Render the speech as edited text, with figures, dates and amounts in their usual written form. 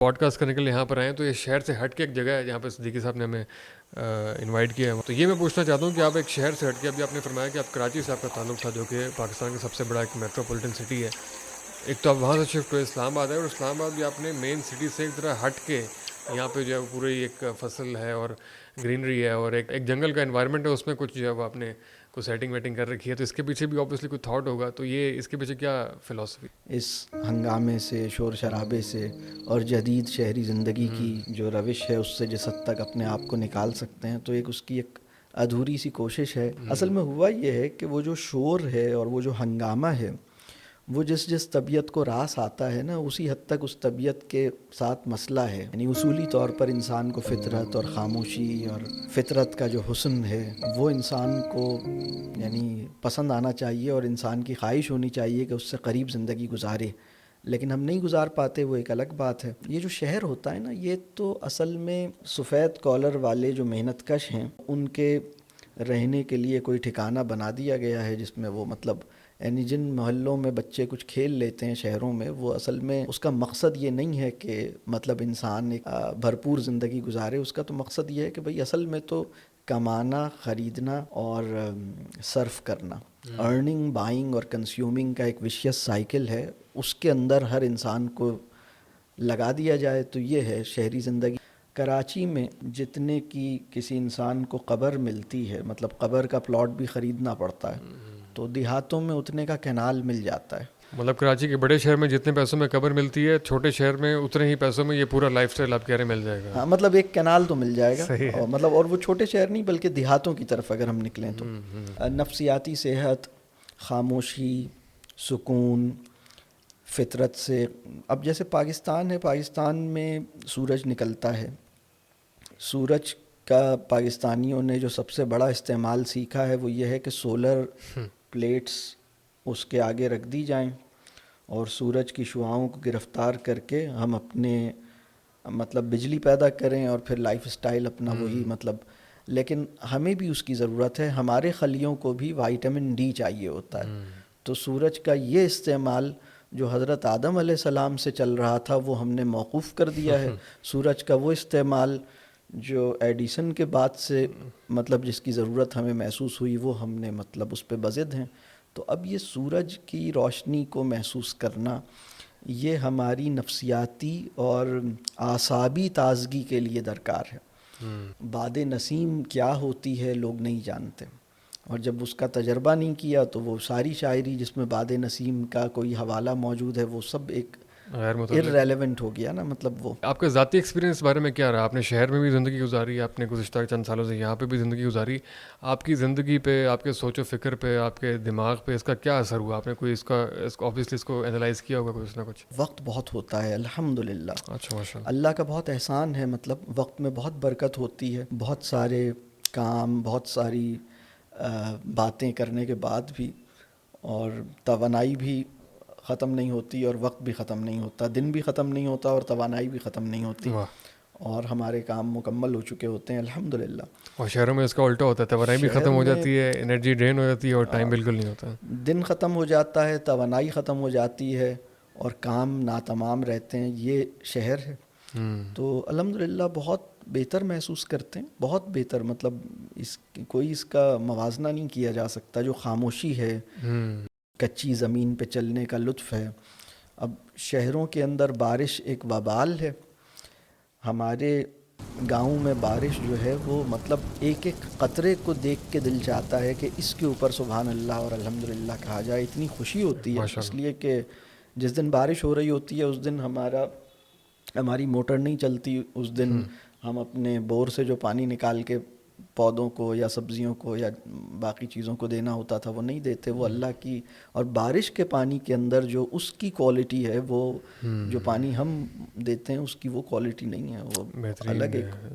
Pod cost کرنے کے لیے یہاں پر آئے ہیں، تو یہ شہر سے ہٹ کے ایک جگہ ہے جہاں پہ صدیقی صاحب نے ہمیں انوائٹ کیا ہے. تو یہ میں پوچھنا چاہتا ہوں کہ آپ ایک شہر سے ہٹ کے، ابھی آپ نے فرمایا کہ آپ کراچی سے آپ کا تعلق تھا جو کہ پاکستان کا سب سے بڑا ایک میٹروپولیٹن سٹی ہے. ایک تو آپ وہاں سے شفٹ ہوئے اسلام آباد ہے، اور اسلام آباد بھی آپ نے مین سٹی سے ایک طرح ہٹ کے یہاں پہ جو ہے پوری ایک فصل ہے اور گرینری ہے اور ایک جنگل کا انوائرمنٹ ہے، اس میں کچھ جو ہے وہ آپ نے کوئی سیٹنگ ویٹنگ کر رکھی ہے. تو اس کے پیچھے بھی اوبیسلی کوئی تھاٹ ہوگا. تو یہ اس کے پیچھے کیا فلاسفی؟ اس ہنگامے سے، شور شرابے سے اور جدید شہری زندگی کی جو روش ہے اس سے جس حد تک اپنے آپ کو نکال سکتے ہیں، تو اس کی ایک ادھوری سی کوشش ہے. اصل میں ہوا یہ ہے کہ وہ جو شور ہے اور وہ جو ہنگامہ ہے، وہ جس طبیعت کو راس آتا ہے نا، اسی حد تک اس طبیعت کے ساتھ مسئلہ ہے. یعنی اصولی طور پر انسان کو فطرت اور خاموشی اور فطرت کا جو حسن ہے وہ انسان کو یعنی پسند آنا چاہیے، اور انسان کی خواہش ہونی چاہیے کہ اس سے قریب زندگی گزارے. لیکن ہم نہیں گزار پاتے، وہ ایک الگ بات ہے. یہ جو شہر ہوتا ہے نا، یہ تو اصل میں سفید کالر والے جو محنت کش ہیں ان کے رہنے کے لیے کوئی ٹھکانہ بنا دیا گیا ہے، جس میں وہ مطلب یعنی جن محلوں میں بچے کچھ کھیل لیتے ہیں شہروں میں، وہ اصل میں اس کا مقصد یہ نہیں ہے کہ مطلب انسان ایک بھرپور زندگی گزارے. اس کا تو مقصد یہ ہے کہ بھئی اصل میں تو کمانا، خریدنا اور صرف کرنا. ارننگ، بائنگ اور کنزیومنگ کا ایک وشیس سائیکل ہے، اس کے اندر ہر انسان کو لگا دیا جائے تو یہ ہے شہری زندگی. کراچی میں جتنے کی کسی انسان کو قبر ملتی ہے، مطلب قبر کا پلاٹ بھی خریدنا پڑتا ہے، تو دیہاتوں میں اتنے کا کینال مل جاتا ہے. مطلب کراچی کے بڑے شہر میں جتنے پیسوں میں قبر ملتی ہے، چھوٹے شہر میں اتنے ہی پیسوں میں یہ پورا لائف سٹائل آپ کہہ رہے ہیں مل جائے گا. ہاں، مطلب ایک کینال تو مل جائے گا. صحیح ہے. اور مطلب اور وہ چھوٹے شہر نہیں بلکہ دیہاتوں کی طرف اگر ہم نکلیں تو نفسیاتی صحت، خاموشی، سکون، فطرت سے. اب جیسے پاکستان ہے، پاکستان میں سورج نکلتا ہے. سورج کا پاکستانیوں نے جو سب سے بڑا استعمال سیکھا ہے وہ یہ ہے کہ سولر پلیٹس اس کے آگے رکھ دی جائیں اور سورج کی شعاؤں کو گرفتار کر کے ہم اپنے مطلب بجلی پیدا کریں اور پھر لائف سٹائل اپنا وہی مطلب. لیکن ہمیں بھی اس کی ضرورت ہے، ہمارے خلیوں کو بھی وائٹامن ڈی چاہیے ہوتا ہے. تو سورج کا یہ استعمال جو حضرت آدم علیہ السلام سے چل رہا تھا وہ ہم نے موقوف کر دیا ہے. سورج کا وہ استعمال جو ایڈیسن کے بعد سے مطلب جس کی ضرورت ہمیں محسوس ہوئی، وہ ہم نے مطلب اس پہ بضد ہیں. تو اب یہ سورج کی روشنی کو محسوس کرنا، یہ ہماری نفسیاتی اور اعصابی تازگی کے لیے درکار ہے. باد نسیم کیا ہوتی ہے لوگ نہیں جانتے، اور جب اس کا تجربہ نہیں کیا تو وہ ساری شاعری جس میں باد نسیم کا کوئی حوالہ موجود ہے وہ سب ایک غیر متعلق ارریلیونٹ ہو گیا نا. مطلب وہ آپ کا ذاتی ایکسپیرینس اس بارے میں کیا رہا؟ آپ نے شہر میں بھی زندگی گزاری، آپ نے گزشتہ چند سالوں سے یہاں پہ بھی زندگی گزاری. آپ کی زندگی پہ، آپ کے سوچ و فکر پہ، آپ کے دماغ پہ اس کا کیا اثر ہوا؟ آپ نے کوئی اس کا آبویسلی اس کو انالائز کیا ہوگا کچھ نہ کچھ. وقت بہت ہوتا ہے الحمدللہ. اچھا، ماشاء اللہ کا بہت احسان ہے. مطلب وقت میں بہت برکت ہوتی ہے. بہت سارے کام، بہت ساری باتیں کرنے کے بعد بھی، اور توانائی بھی ختم نہیں ہوتی اور وقت بھی ختم نہیں ہوتا. دن بھی ختم نہیں ہوتا اور توانائی بھی ختم نہیں ہوتی، واہ. اور ہمارے کام مکمل ہو چکے ہوتے ہیں الحمدللہ. اور شہروں میں اس کا الٹا ہوتا ہے، توانائی بھی شہر ختم ہو میں جاتی ہے، انرجی ڈرین ہو جاتی ہے اور ٹائم بالکل نہیں ہوتا. دن ختم ہو جاتا ہے، توانائی ختم ہو جاتی ہے اور کام ناتمام رہتے ہیں. یہ شہر ہے. تو الحمدللہ بہت بہتر محسوس کرتے ہیں، بہت بہتر. مطلب اس کا موازنہ نہیں کیا جا سکتا. جو خاموشی ہے، کچی زمین پہ چلنے کا لطف ہے. اب شہروں کے اندر بارش ایک وبال ہے. ہمارے گاؤں میں بارش جو ہے وہ مطلب ایک ایک قطرے کو دیکھ کے دل چاہتا ہے کہ اس کے اوپر سبحان اللہ اور الحمدللہ کہا جائے. اتنی خوشی ہوتی ہے ماشاء اس اللہ. لیے کہ جس دن بارش ہو رہی ہوتی ہے اس دن ہماری موٹر نہیں چلتی. اس دن ہم اپنے بور سے جو پانی نکال کے پودوں کو یا سبزیوں کو یا باقی چیزوں کو دینا ہوتا تھا وہ نہیں دیتے. وہ اللہ کی، اور بارش کے پانی کے اندر جو اس کی کوالٹی ہے، وہ جو پانی ہم دیتے ہیں اس کی وہ کوالٹی نہیں ہے. وہ بہترین الگ ایک ہے.